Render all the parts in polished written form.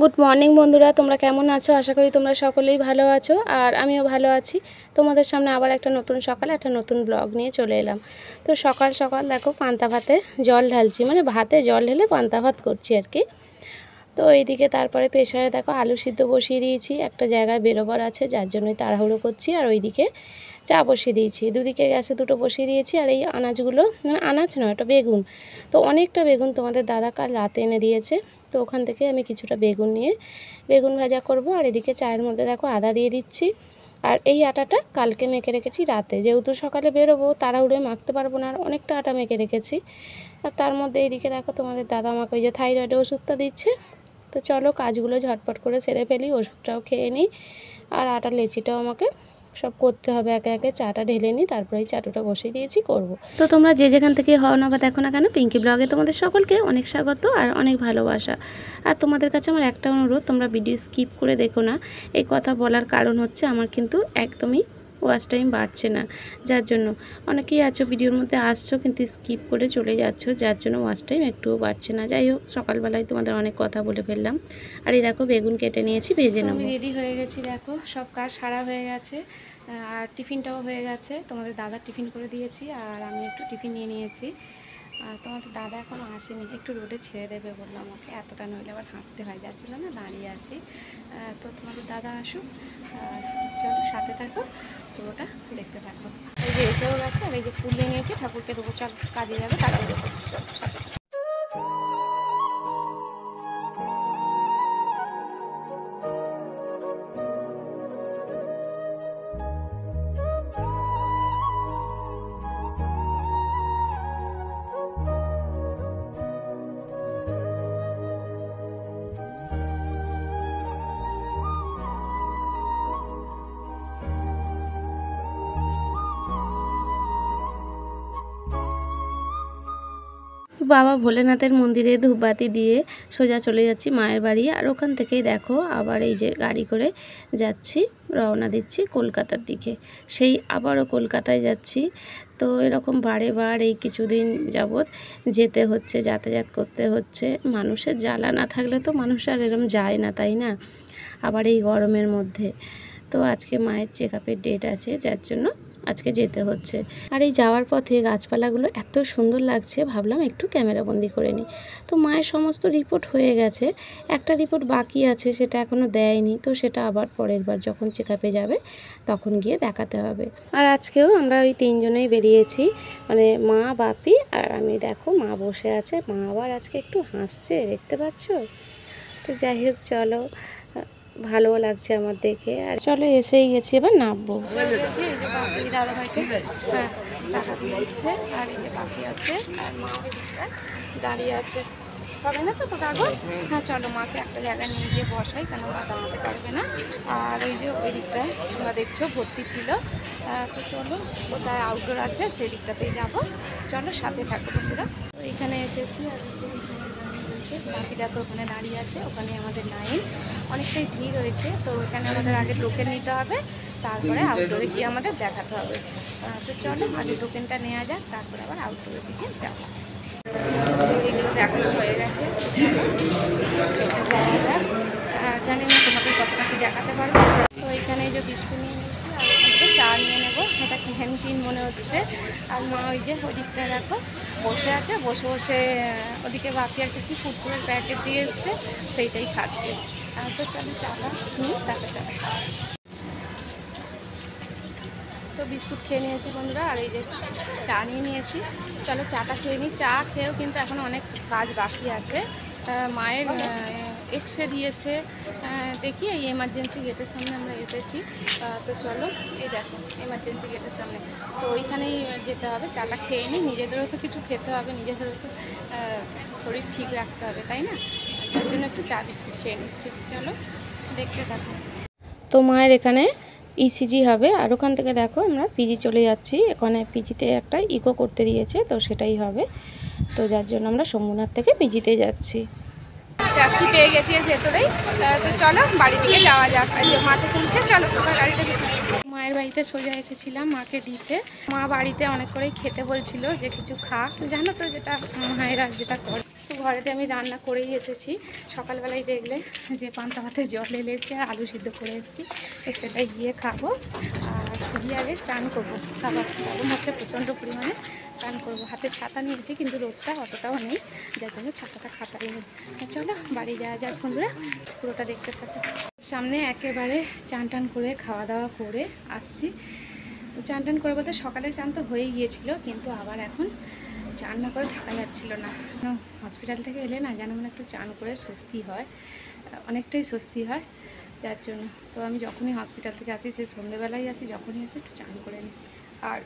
Good morning বন্ধুরা, তোমরা কেমন আছো? আশা করি তোমরা সকলেই ভালো আছো, আর আমিও ভালো আছি। তোমাদের সামনে আবার একটা নতুন সকাল, একটা নতুন ব্লগ নিয়ে চলে এলাম। তো সকাল সকাল দেখো পান্তা ভাতে জল ঢালছি, মানে ভাতে জল ঢেলে পান্তা ভাত করছি আর কি। তো এইদিকে তারপরে প্রেশারে দেখো আলু সিদ্ধ বসিয়ে দিয়েছি, একটা জায়গায় বেরোবার আছে যার জন্যই তাড়াহুড়ো করছি। আর ওইদিকে চা বসিয়ে দিয়েছি, দুদিকে গ্যাসে দুটো বসিয়ে দিয়েছি। আর এই আনাজগুলো, মানে আনাজ নয়, এটা বেগুন। তো অনেকটা বেগুন তোমাদের দাদা কাল রাতে এনে দিয়েছে, তো ওখান থেকে আমি কিছুটা বেগুন নিয়ে বেগুন ভাজা করব। আর এদিকে চায়ের মধ্যে দেখো আদা দিয়ে দিচ্ছি। আর এই আটাটা কালকে মেখে রেখেছি রাতে, যেহেতু সকালে বেরোবো তাড়াহুড়োয় মাখতে পারবো না, আর অনেকটা আটা মেখে রেখেছি। আর তার মধ্যে এইদিকে দেখো তোমাদের দাদা আমাকে ওই যে থাইরয়েডের ওষুধটা দিচ্ছে। তো চলো কাজগুলো ঝটপট করে সেরে ফেলি, ওষুধটাও খেয়ে নিই। আর আটার লেচিটাও আমাকে সব করতে হবে একে একে। চাটা ঢেলে নিই, তারপরে এই চাটুটা বসিয়ে দিয়েছি করব। তো তোমরা যে যেখান থেকে হও না বা দেখো না কেন, পিঙ্কি ব্লগে তোমাদের সকলকে অনেক স্বাগত আর অনেক ভালোবাসা। আর তোমাদের কাছে আমার একটা অনুরোধ, তোমরা ভিডিও স্কিপ করে দেখো না। এই কথা বলার কারণ হচ্ছে আমার কিন্তু একদমই ওয়াচ টাইম বাড়ছে না, যার জন্য অনেকেই আছো ভিডিওর মধ্যে আসছো কিন্তু স্কিপ করে চলে যাচ্ছ, যার জন্য ওয়াচ টাইম একটুও বাড়ছে না। যাই হোক, সকালবেলায় তোমাদের অনেক কথা বলে ফেললাম। আর এই দেখো বেগুন কেটে নিয়েছি, ভেজে নেব। আমি রেডি হয়ে গেছি, দেখো সব কাজ সারা হয়ে গেছে, আর টিফিনটাও হয়ে গেছে। তোমাদের দাদা টিফিন করে দিয়েছি, আর আমি একটু টিফিন নিয়ে নিয়েছি। আর তোমাদের দাদা এখনও আসেনি, একটু রোডে ছেড়ে দেবে বললো আমাকে, এতটা নইলে আবার হাঁটতে হয়, যার জন্য না দাঁড়িয়ে আছি। তো তোমাদের দাদা আসুক, আর চলো সাথে থাকো, পুরোটা দেখতে থাকো। এই যে এসেও গেছে, আর এই যে ফুল নিয়ে নিয়েছি, ঠাকুরকে দেবো, চল কাজে যাবে, তাড়াহুড়ো করছি, চলো সাথে থাকো। বাবা ভোলেনাথের মন্দিরে ধূপবাতি দিয়ে সোজা চলে যাচ্ছি মায়ের বাড়ি। আর ওখান থেকেই দেখো আবার এই যে গাড়ি করে যাচ্ছি, রওনা দিচ্ছি কলকাতার দিকে। সেই আবারও কলকাতায় যাচ্ছি। তো এরকম বারে বার এই কিছুদিন যাবৎ যেতে হচ্ছে, যাতায়াত করতে হচ্ছে। মানুষের জ্বালা না থাকলে তো মানুষ আর এরকম যায় না, তাই না? আবার এই গরমের মধ্যে। তো আজকে মায়ের চেক আপের ডেট আছে, যার জন্য আজকে যেতে হচ্ছে। আর এই যাওয়ার পথে গাছপালাগুলো এত সুন্দর লাগছে, ভাবলাম একটু ক্যামেরাবন্দি করে নিই। তো মায়ের সমস্ত রিপোর্ট হয়ে গেছে, একটা রিপোর্ট বাকি আছে, সেটা এখনও দেয়নি। তো সেটা আবার পরের বার যখন চেক আপে যাবে তখন গিয়ে দেখাতে হবে। আর আজকেও আমরা ওই তিনজনেই বেরিয়েছি, মানে মা, বাপি আর আমি। দেখো মা বসে আছে, মা আবার আজকে একটু হাসছে, দেখতে পাচ্ছ? তো যাই হোক চলো, ভালো লাগছে আমার দেখে। আর চলো এসেই গেছি, এবার নামবো। গেছি, এই যে বাপি দাদা ভাইকে টাকা দিয়ে দিচ্ছে, আর এই যে বাপি আছে আর মা দাঁড়িয়ে আছে। সব এনেছো তো কাগজ? হ্যাঁ চলো মাকে একটা জায়গায় নিয়ে গিয়ে বসাই, কেন মা দাঁড়াতে পারবে না। আর ওই যে ওই দিকটায় তোমরা দেখছো ভর্তি ছিল। তো চলো কোথায় আউটডোর আছে সেই দিকটাতেই যাবো, চলো সাথে থাকো বন্ধুরা। তো এখানে এসেছি, আর বাকিটা তো ওখানে দাঁড়িয়ে আছে, ওখানে আমাদের লাইন, অনেকটাই ভিড় হয়েছে। তো এখানে আমাদের আগে টোকেন নিতে হবে, তারপরে আউটডোরে গিয়ে আমাদের দেখাতে হবে। তো চলো আগে টোকেনটা নেওয়া যাক, তারপরে আবার আউটডোরের দিকে যাবো। এগুলো দেখানো হয়ে গেছে, যাওয়া যাক। জানি না তোমাদের কতটা কি দেখাতে পারবো। তো এখানে যে বিস্কুট নিয়ে নিয়েছি, আর ওখান থেকে চা নিয়ে নেবো, এটা ক্যান্টিন মনে হচ্ছে। আর মা ওই যে ওই দিকটা দেখো বসে আছে, বসে বসে ওদিকে বাকি একটা কি ফুটবলের প্যাকেট দিয়ে এসছে, সেইটাই খাচ্ছে। তো চলো চাটা নিই, তারপর চাটা খাওয়া। তো বিস্কুট খেয়ে নিয়েছি বন্ধুরা, আর এই যে চা নিয়ে নিয়েছি, চলো চাটা খেয়ে নিই। চা খেয়েও কিন্তু এখন অনেক কাজ বাকি আছে। মায়ের এক্সরে দিয়েছে, দেখি এই এমার্জেন্সি গেটের সামনে আমরা এসেছি। তো চলো এই দেখো এমার্জেন্সি গেটের সামনে, তো ওইখানেই যেতে হবে। চাটা খেয়ে নিই, নিজেদেরও তো কিছু খেতে হবে, নিজেদেরও তো শরীর ঠিক রাখতে হবে, তাই না? তার জন্য একটু চা বিস্কুট খেয়ে নিচ্ছি, চলো দেখতে থাকো। তো মায়ের এখানে ইসিজি হবে, আর ওখান থেকে দেখো আমরা পিজি চলে যাচ্ছি। এখানে পিজিতে একটা ইকো করতে দিয়েছে, তো সেটাই হবে। তো যার জন্য আমরা শম্ভুনাথ থেকে পিজিতে যাচ্ছি। ট্যাক্সি পেয়ে গেছি এর ভেতরেই। তো চলো বাড়ি দিকে যাওয়া যাক। মাকে তুলছে, চলো তোমার গাড়িতে। মায়ের বাড়িতে সোজা এসেছিলাম মাকে দিতে। মা বাড়িতে অনেক করেই খেতে বলছিল যে কিছু খা, জানো তো যেটা মায়েরা যেটা করে। তো ঘরেতে আমি রান্না করেই এসেছি। সকালবেলায় দেখলে যে পান্তা ভাতে জল এলেছে আর আলু সিদ্ধ করে এসেছি, তো সেটাই গিয়ে খাবো। আর গিয়ে আগে চান করবো, খাবার গরম হচ্ছে প্রচণ্ড পরিমাণে, চান করবো। হাতে ছাতা নিয়েছি কিন্তু রোদটা অতটাও নেই, যার জন্য ছাতাটা খাতাই নেই। চলো বাড়ি যাওয়া যাক বন্ধুরা, পুরোটা দেখতে থাকো। সামনে একেবারে চান টান করে খাওয়া দাওয়া করে আসছি। তো চান টান করে বলতে সকালে চান তো হয়েই গিয়েছিল, কিন্তু আবার এখন চান না করে থাকা যাচ্ছিল না। হসপিটাল থেকে এলে না যেন মানে একটু চান করে স্বস্তি হয়, অনেকটাই স্বস্তি হয়, যার জন্য। তো আমি যখনই হসপিটাল থেকে আসি, সে সন্ধ্যেবেলায় আসি, যখনই আসি একটু চান করে নিই। আর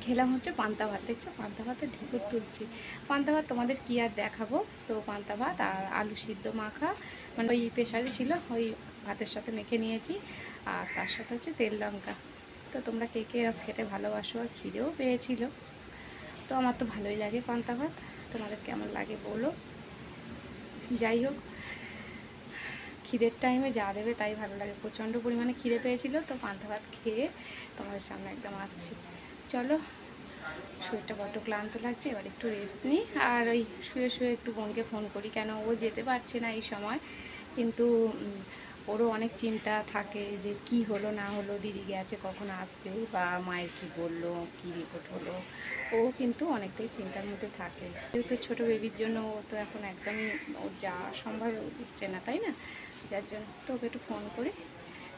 খেলাম হচ্ছে পান্তা ভাত। দেখছো পান্তা ভাতের ঢেকুর তুলছি। পান্তা ভাত তোমাদের কি আর দেখাবো, তো পান্তা ভাত আর আলু সিদ্ধ মাখা, মানে ওই প্রেশারে ছিল, ওই ভাতের সাথে মেখে নিয়েছি। আর তার সাথে হচ্ছে তেল লঙ্কা। তো তোমরা কে কে খেতে ভালোবাসো, আর খিদেও পেয়েছিল। তো আমার তো ভালোই লাগে পান্তা ভাত, তোমাদের কেমন লাগে বলো। যাই হোক, খিদের টাইমে যা দেবে তাই ভালো লাগে। প্রচণ্ড পরিমাণে খিদে পেয়েছিল, তো পান্তা ভাত খেয়ে তোমাদের সামনে একদম আসছি। চলো, শরীরটা বড্ড ক্লান্ত লাগছে, এবার একটু রেস্ট নিই। আর ওই শুয়ে শুয়ে একটু বোনকে ফোন করি, কেন ও যেতে পারছে না এই সময়, কিন্তু ওরও অনেক চিন্তা থাকে যে কি হলো না হলো, দিদি গেছে কখন আসবে, বা মায়ের কি বললো, কি রিপোর্ট হলো। ও কিন্তু অনেকটাই চিন্তার মধ্যে থাকে, যেহেতু ছোটো বেবির জন্য ও তো এখন একদমই ওর যাওয়া সম্ভব হচ্ছে না, তাই না? যার জন্য তো ওকে একটু ফোন করি।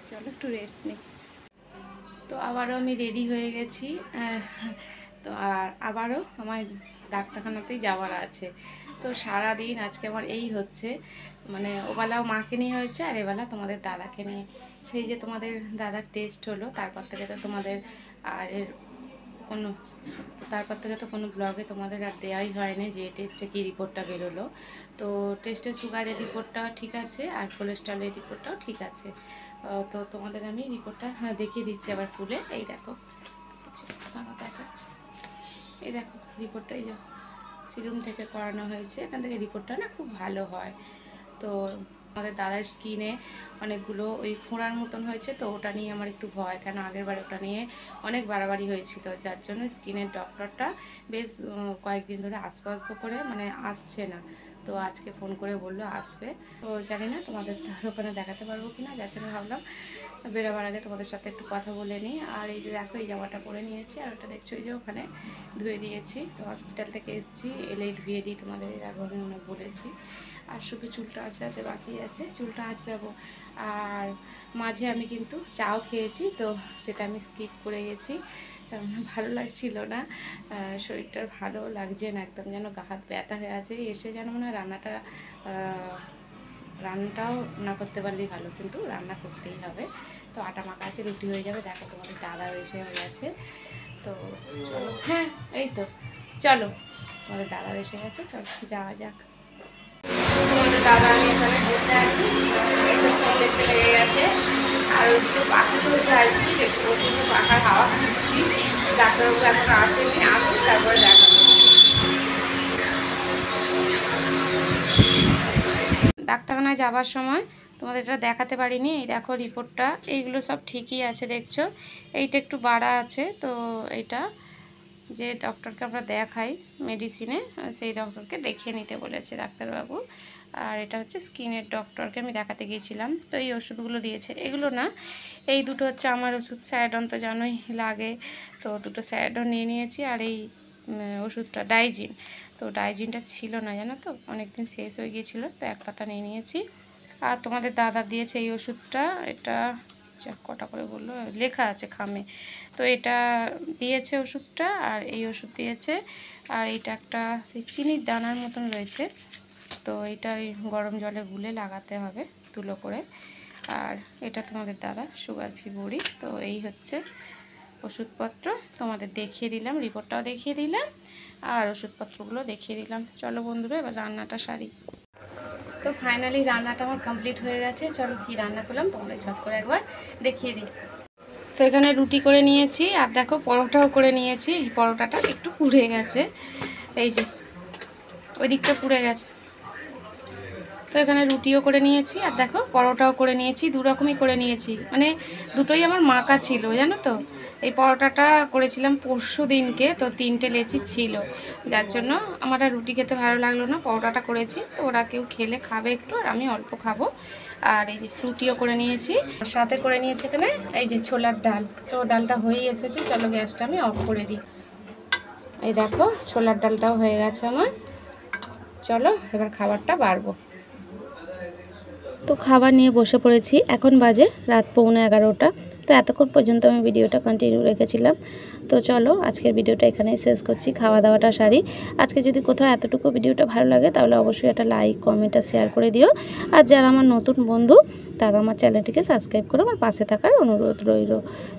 চলো একটু রেস্ট নিই। তো আবারও আমি রেডি হয়ে গেছি। তো আর আবারও আমার ডাক্তারখানাতেই যাওয়ার আছে। তো সারাদিন আজকে আমার এই হচ্ছে, মানে ওবেলাও মাকে নিয়ে হয়েছে, আর এবেলা তোমাদের দাদাকে নিয়ে। সেই যে তোমাদের দাদার টেস্ট হলো, তারপর থেকে তো তোমাদের আর এর কোনো তারপর থেকে তো কোনো ব্লগে তোমাদের আর দেওয়াই হয়নি যে টেস্টে কী রিপোর্টটা বেরোলো। তো টেস্টে সুগারের রিপোর্টটাও ঠিক আছে, আর কোলেস্ট্রলের রিপোর্টটাও ঠিক আছে। তো তোমাদের আমি রিপোর্টটা দেখিয়ে দিচ্ছি আবার খুলে। এই দেখো, দেখাচ্ছি, এই দেখো রিপোর্টটা, এই যে সিরুম থেকে করানো হয়েছে, এখান থেকে রিপোর্টটা না খুব ভালো হয়। তো আমাদের দাদার স্কিনে অনেকগুলো ওই ফোঁড়ার মতন হয়েছে, তো ওটা নিয়ে আমার একটু ভয়, কেন আগের বার ওটা নিয়ে অনেক বাড়াবাড়ি হয়েছিল, যার জন্য স্কিনের ডক্টরটা বেশ কয়েকদিন ধরে আসবো করে মানে আসছে না। তো আজকে ফোন করে বললো আসবে, তো জানি না তোমাদের তার ওখানে দেখাতে পারবো কি না, যার জন্য ভাবলাম বেরোবার আগে তোমাদের সাথে একটু কথা বলে নিই। আর এই যে দেখো, এই জামাটা পরে নিয়েছি, আর ওটা দেখছো এই যে ওখানে ধুয়ে দিয়েছি। তো হসপিটাল থেকে এসেছি, এলেই ধুয়ে দিই, তোমাদের এর আগে আমি বলেছি। আর শুধু চুলটা আঁচড়াতে বাকি আছে, চুলটা আঁচড়াবো। আর মাঝে আমি কিন্তু চাও খেয়েছি, তো সেটা আমি স্কিপ করে গেছি, ভালো লাগছিল না, শরীরটার ভালো লাগছে না, একদম যেন গা হাত ব্যথা হয়ে আছে। এসে যেন মনে হয় রান্নাটাও না করতে পারলেই ভালো, কিন্তু রান্না করতেই হবে। তো আটা মাখা আছে, রুটি হয়ে যাবে। দেখো তোমাদের দাদাও এসে হয়ে গেছে। তো চলো, হ্যাঁ এই তো চলো, তোমাদের দাদাও এসে গেছে, চলো যাওয়া যাক। তোমাদের দাদা আমি এখানে বসে আছি, এসে ফোন দেখতে লেগে গেছে। আর ওইদিকে পাখা চলছে আজকে, একটু বসে বসে পাখার হাওয়া খাচ্ছি। ডাক্তারবাবু এখন আসেনি, আসুন তারপরে দেখাবো। ডাক্তারখানায় যাবার সময় তোমাদের এটা দেখাতে পারিনি, এই দেখো রিপোর্টটা, এইগুলো সব ঠিকই আছে দেখছো। এইটা একটু বাড়া আছে, তো এইটা যে ডক্টরকে আমরা দেখাই মেডিসিনে, সেই ডক্টরকে দেখিয়ে নিতে বলেছে ডাক্তারবাবু। আর এটা হচ্ছে স্কিনের ডক্টরকে আমি দেখাতে গিয়েছিলাম, তো এই ওষুধগুলো দিয়েছে। এগুলো না, এই দুটো হচ্ছে আমার ওষুধ, স্যাডন তো জানোই লাগে, তো দুটো স্যাডন নিয়ে নিয়েছি। আর এই ওষুধটা ডাইজিন, তো ডাইজিনটা ছিল না জানো তো, অনেকদিন শেষ হয়ে গিয়েছিলো, তো এক পাতা নিয়ে নিয়েছি। আর তোমাদের দাদা দিয়েছে এই ওষুধটা, এটা কটা করে বললো, লেখা আছে খামে। তো এটা দিয়েছে ওষুধটা, আর এই ওষুধ দিয়েছে। আর এটা একটা সেই চিনির দানার মতন রয়েছে, তো এটা ওই গরম জলে গুলে লাগাতে হবে তুলো করে। আর এটা তোমাদের দাদা সুগার ফ্রি বড়ি। তো এই হচ্ছে ওষুধপত্র, তোমাদের দেখিয়ে দিলাম, রিপোর্টটাও দেখিয়ে দিলাম, আর ওষুধপত্রগুলো দেখিয়ে দিলাম। চলো বন্ধুরা, এবার রান্নাটা সারি। তো ফাইনালি রান্নাটা আমার কমপ্লিট হয়ে গেছে। চলো কি রান্না করলাম তোমাদের ঝট করে একবার দেখিয়ে দিই। তো এখানে রুটি করে নিয়েছি, আর দেখো পরোটাও করে নিয়েছি। পরোটাটা একটু পুড়ে গেছে, এই যে ওই দিকটা পুড়ে গেছে, তো এখানে রুটিও করে নিয়েছি আর দেখো পরোটাও করে নিয়েছি, দু রকমই করে নিয়েছি, মানে দুটোই আমার মাখা ছিল জানো তো। এই পরোটাটা করেছিলাম পরশু দিনকে, তো 3টে লেচি ছিল, যার জন্য আমার আর রুটি খেতে ভালো লাগলো না, পরোটাটা করেছি। তো ওরা কেউ খেলে খাবে একটু, আর আমি অল্প খাবো। আর এই যে রুটিও করে নিয়েছি, সাথে করে নিয়েছি এখানে এই যে ছোলার ডাল। তো ডালটা হয়েই এসেছে, চলো গ্যাসটা আমি অফ করে দিই। এই দেখো ছোলার ডালটাও হয়ে গেছে আমার। চলো এবার খাবারটা বাড়বো। তো খাবার নিয়ে বসে পড়েছি, এখন বাজে রাত 11:15। তো এতক্ষণ পর্যন্ত আমি ভিডিওটা কন্টিনিউ রেখেছিলাম। তো চলো আজকের ভিডিওটা এখানেই শেষ করছি, খাওয়া দাওয়াটা সারি। আজকে যদি কোথাও এতটুকু ভিডিওটা ভালো লাগে তাহলে অবশ্যই একটা লাইক কমেন্ট আর শেয়ার করে দিও। আর যারা আমার নতুন বন্ধু তারা আমার চ্যানেলটিকে সাবস্ক্রাইব করে আমার পাশে থাকার অনুরোধ রইল।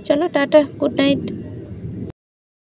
চলো টাটা, গুড নাইট।